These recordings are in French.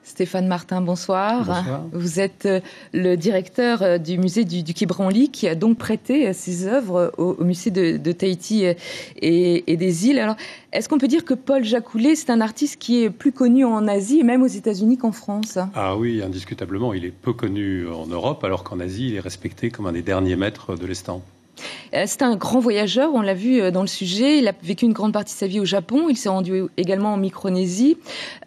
Stéphane Martin, bonsoir. Bonsoir. Vous êtes le directeur du musée du Quai Branly qui a donc prêté ses œuvres au musée de Tahiti et des îles. Alors, est-ce qu'on peut dire que Paul Jacoulet, c'est un artiste qui est plus connu en Asie et même aux États-Unis qu'en France? Ah oui, indiscutablement, il est peu connu en Europe, alors qu'en Asie, il est respecté comme un des derniers maîtres de l'estampe. C'est un grand voyageur, on l'a vu dans le sujet. Il a vécu une grande partie de sa vie au Japon. Il s'est rendu également en Micronésie.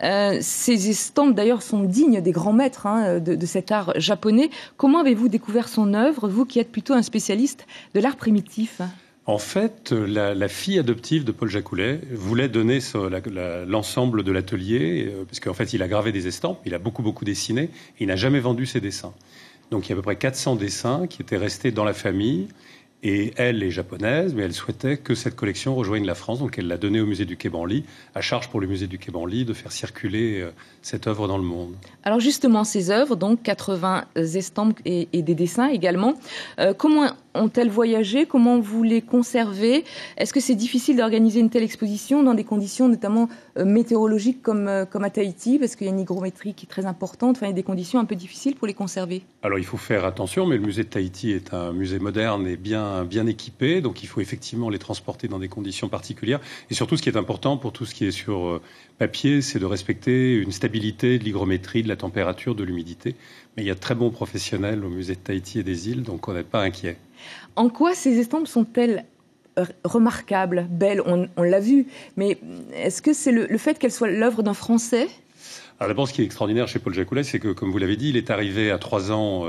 Ses estampes, d'ailleurs, sont dignes des grands maîtres de cet art japonais. Comment avez-vous découvert son œuvre, vous qui êtes plutôt un spécialiste de l'art primitif? En fait, la fille adoptive de Paul Jacoulet voulait donner l'ensemble de l'atelier, parce qu'en fait, il a gravé des estampes, il a beaucoup dessiné, et il n'a jamais vendu ses dessins. Donc il y a à peu près 400 dessins qui étaient restés dans la famille. Et elle est japonaise, mais elle souhaitait que cette collection rejoigne la France. Donc elle l'a donnée au musée du Quai Branly, à charge pour le musée du Quai Branly de faire circuler cette œuvre dans le monde. Alors justement, ces œuvres, donc 80 estampes et des dessins également, comment ont-elles voyagé? Comment vous les conservez? Est-ce que c'est difficile d'organiser une telle exposition dans des conditions notamment météorologiques comme à Tahiti, parce qu'il y a une hygrométrie qui est très importante, enfin il y a des conditions un peu difficiles pour les conserver? Alors il faut faire attention, mais le musée de Tahiti est un musée moderne et bien équipé, donc il faut effectivement les transporter dans des conditions particulières. Et surtout, ce qui est important pour tout ce qui est sur papier, c'est de respecter une stabilité de l'hygrométrie, de la température, de l'humidité. Mais il y a de très bons professionnels au musée de Tahiti et des îles, donc on n'est pas inquiet. En quoi ces estampes sont-elles remarquables, belles? On l'a vu, mais est-ce que c'est le fait qu'elles soient l'œuvre d'un Français? Alors d'abord, ce qui est extraordinaire chez Paul Jacoulet, c'est que, comme vous l'avez dit, il est arrivé à 3 ans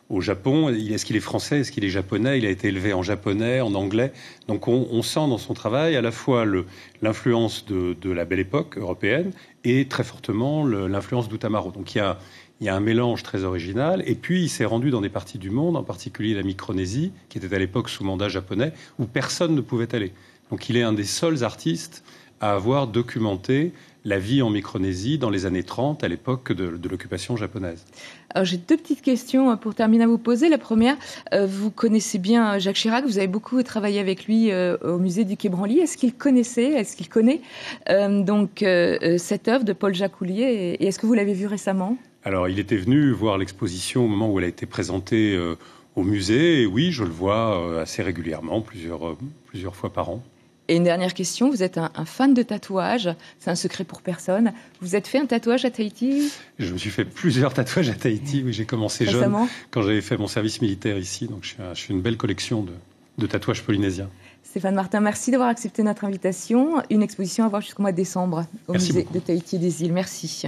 au Japon. Est-ce qu'il est français? Est-ce qu'il est japonais? Il a été élevé en japonais, en anglais. Donc on sent dans son travail à la fois l'influence de la belle époque européenne et très fortement l'influence d'Utamaro. Donc il y a un mélange très original. Et puis il s'est rendu dans des parties du monde, en particulier la Micronésie, qui était à l'époque sous mandat japonais, où personne ne pouvait aller. Donc il est un des seuls artistes à avoir documenté la vie en Micronésie dans les années 30, à l'époque de l'occupation japonaise. Alors j'ai deux petites questions pour terminer à vous poser. La première, vous connaissez bien Jacques Chirac, vous avez beaucoup travaillé avec lui au musée du Quai Branly. Est-ce qu'il connaît cette œuvre de Paul Jacoulet et est-ce que vous l'avez vue récemment? Alors il était venu voir l'exposition au moment où elle a été présentée au musée. Et oui, je le vois assez régulièrement, plusieurs fois par an. Et une dernière question, vous êtes un fan de tatouage, c'est un secret pour personne. Vous êtes fait un tatouage à Tahiti? Je me suis fait plusieurs tatouages à Tahiti, oui, j'ai commencé jeune quand j'avais fait mon service militaire ici, donc je suis une belle collection de tatouages polynésiens. Stéphane Martin, merci d'avoir accepté notre invitation. Une exposition à voir jusqu'au mois de décembre au musée de Tahiti et des îles. Merci.